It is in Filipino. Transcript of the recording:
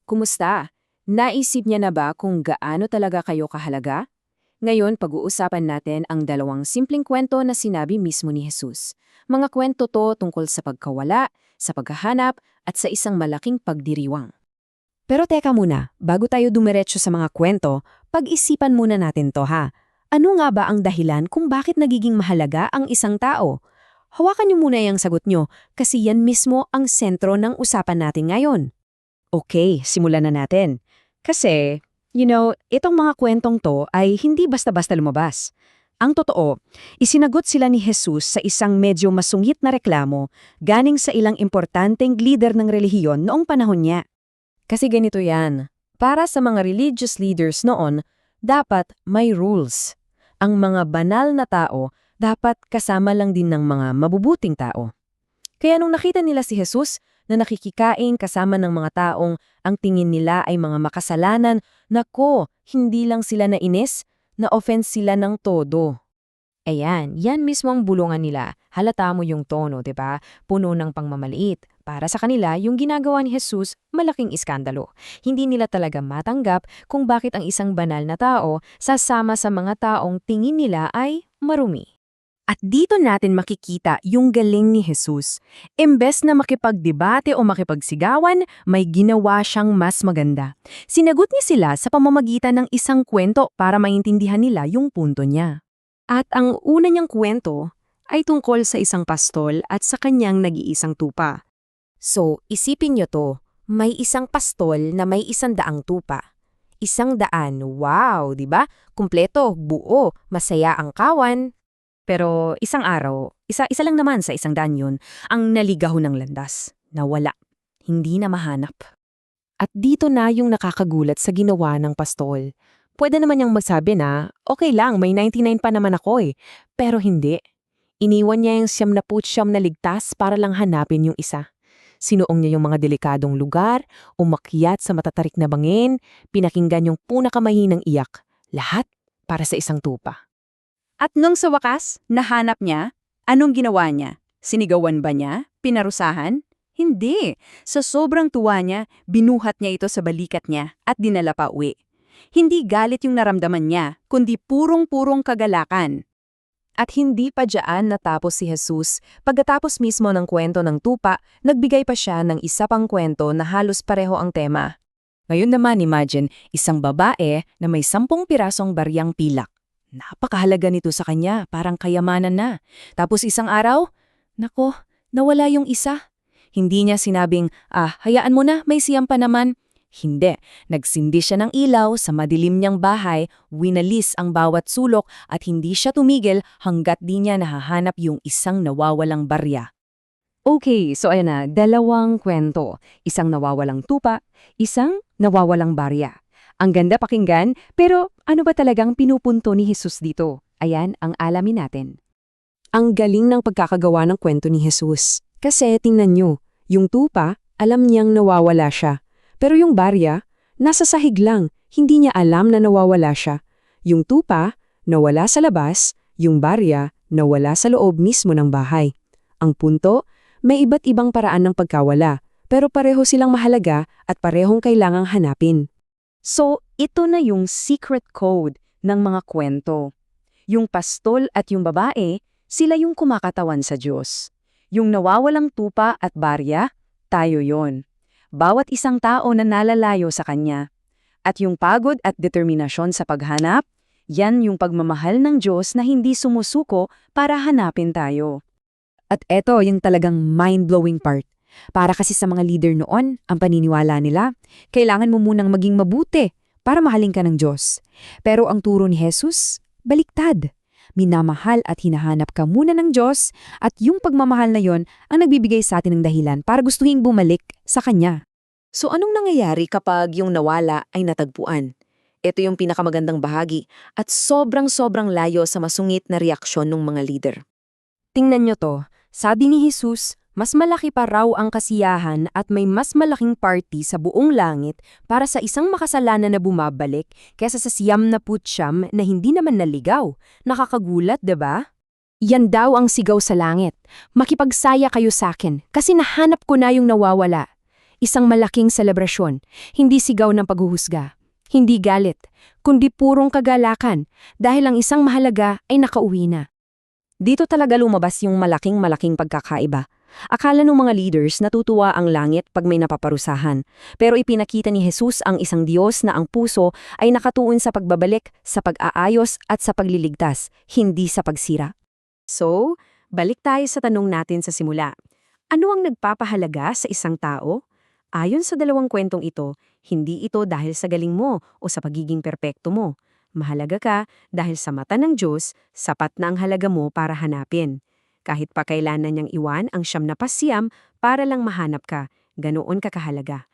Kumusta? Naisip niya na ba kung gaano talaga kayo kahalaga? Ngayon, pag-uusapan natin ang dalawang simpleng kwento na sinabi mismo ni Jesus. Mga kwento to tungkol sa pagkawala, sa paghahanap, at sa isang malaking pagdiriwang. Pero teka muna, bago tayo dumiretso sa mga kwento, pag-isipan muna natin to ha. Ano nga ba ang dahilan kung bakit nagiging mahalaga ang isang tao? Hawakan niyo muna yung sagot niyo kasi yan mismo ang sentro ng usapan natin ngayon. Okay, simulan na natin. Kasi, itong mga kwentong to ay hindi basta-basta lumabas. Ang totoo, isinagot sila ni Jesus sa isang medyo masungit na reklamo ganing sa ilang importanteng leader ng relihiyon noong panahon niya. Kasi ganito yan. Para sa mga religious leaders noon, dapat may rules. Ang mga banal na tao dapat kasama lang din ng mga mabubuting tao. Kaya nung nakita nila si Jesus na nakikikain kasama ng mga taong ang tingin nila ay mga makasalanan, nako, hindi lang sila nainis, na-offense sila ng todo. Ayan, yan mismo ang bulungan nila. Halata mo yung tono, 'di ba? Puno ng pangmamaliit. Para sa kanila, yung ginagawa ni Jesus, malaking iskandalo. Hindi nila talaga matanggap kung bakit ang isang banal na tao sasama sa mga taong tingin nila ay marumi. At dito natin makikita yung galing ni Jesus. Imbes na makipagdebate o makipagsigawan, may ginawa siyang mas maganda. Sinagot niya sila sa pamamagitan ng isang kwento para maintindihan nila yung punto niya. At ang una niyang kwento ay tungkol sa isang pastol at sa kanyang nag-iisang tupa. So, isipin nyo to, may isang pastol na may 100 tupa. 100, wow, di ba? Kumpleto, buo, masaya ang kawan. Pero isang araw, isa lang naman sa 100 yun, ang naligaw ng landas. Nawala. Hindi na mahanap. At dito na yung nakakagulat sa ginawa ng pastol. Pwede naman niyang magsabi na, okay lang, may 99 pa naman ako eh. Pero hindi. Iniwan niya yung 99 na ligtas para lang hanapin yung isa. Sinuong niya yung mga delikadong lugar, umakyat sa matatarik na bangin, pinakinggan yung pinakamahinang iyak. Lahat para sa isang tupa. At nung sa wakas, nahanap niya, anong ginawa niya? Sinigawan ba niya? Pinarusahan? Hindi. Sa sobrang tuwa niya, binuhat niya ito sa balikat niya at dinala pa uwi. Hindi galit yung naramdaman niya, kundi purong-purong kagalakan. At hindi pa dyan natapos si Jesus. Pagkatapos mismo ng kwento ng tupa, nagbigay pa siya ng isa pang kwento na halos pareho ang tema. Ngayon naman imagine, isang babae na may 10 pirasong baryang pilak. Napakahalaga nito sa kanya, parang kayamanan na. Tapos isang araw, nako, nawala yung isa. Hindi niya sinabing, hayaan mo na, may siyam pa naman. Hindi, nagsindi siya ng ilaw sa madilim niyang bahay, winalis ang bawat sulok at hindi siya tumigil hanggat di niya nahahanap yung isang nawawalang barya. Okay, so ayan na, 2 kwento. Isang nawawalang tupa, isang nawawalang barya. Ang ganda pakinggan, pero ano ba talagang pinupunto ni Jesus dito? Ayan ang alamin natin. Ang galing ng pagkakagawa ng kwento ni Jesus. Kasi tingnan nyo, yung tupa, alam niyang nawawala siya. Pero yung barya, nasa sahig lang, hindi niya alam na nawawala siya. Yung tupa, nawala sa labas, yung barya, nawala sa loob mismo ng bahay. Ang punto, may iba't ibang paraan ng pagkawala, pero pareho silang mahalaga at parehong kailangang hanapin. So, ito na yung secret code ng mga kwento. Yung pastol at yung babae, sila yung kumakatawan sa Diyos. Yung nawawalang tupa at barya, tayo yon. Bawat isang tao na nalalayo sa Kanya. At yung pagod at determinasyon sa paghanap, yan yung pagmamahal ng Diyos na hindi sumusuko para hanapin tayo. At eto yung talagang mind-blowing part. Para kasi sa mga leader noon, ang paniniwala nila, kailangan mo munang maging mabuti para mahalin ka ng Diyos. Pero ang turo ni Jesus, baliktad. Minamahal at hinahanap ka muna ng Diyos at yung pagmamahal na yon ang nagbibigay sa atin ng dahilan para gustuhin bumalik sa Kanya. So anong nangyayari kapag yung nawala ay natagpuan? Ito yung pinakamagandang bahagi at sobrang layo sa masungit na reaksyon ng mga leader. Tingnan nyo to, sabi ni Jesus, mas malaki pa raw ang kasiyahan at may mas malaking party sa buong langit para sa isang makasalanan na bumabalik kaysa sa 99 na hindi naman naligaw. Nakakagulat, 'di ba? Yan daw ang sigaw sa langit. Makipagsaya kayo sa akin kasi nahanap ko na yung nawawala. Isang malaking selebrasyon, hindi sigaw ng paghuhusga, hindi galit, kundi purong kagalakan dahil ang isang mahalaga ay nakauwi na. Dito talaga lumabas yung malaking pagkakaiba. Akala ng mga leaders natutuwa ang langit pag may napaparusahan, pero ipinakita ni Jesus ang isang Diyos na ang puso ay nakatuon sa pagbabalik, sa pag-aayos at sa pagliligtas, hindi sa pagsira. So, balik tayo sa tanong natin sa simula. Ano ang nagpapahalaga sa isang tao? Ayon sa dalawang kwentong ito, hindi ito dahil sa galing mo o sa pagiging perpekto mo. Mahalaga ka dahil sa mata ng Diyos, sapat na ang halaga mo para hanapin. Kahit pa kailanan niyang iwan ang 9 na pasiyam para lang mahanap ka, ganoon ka kahalaga.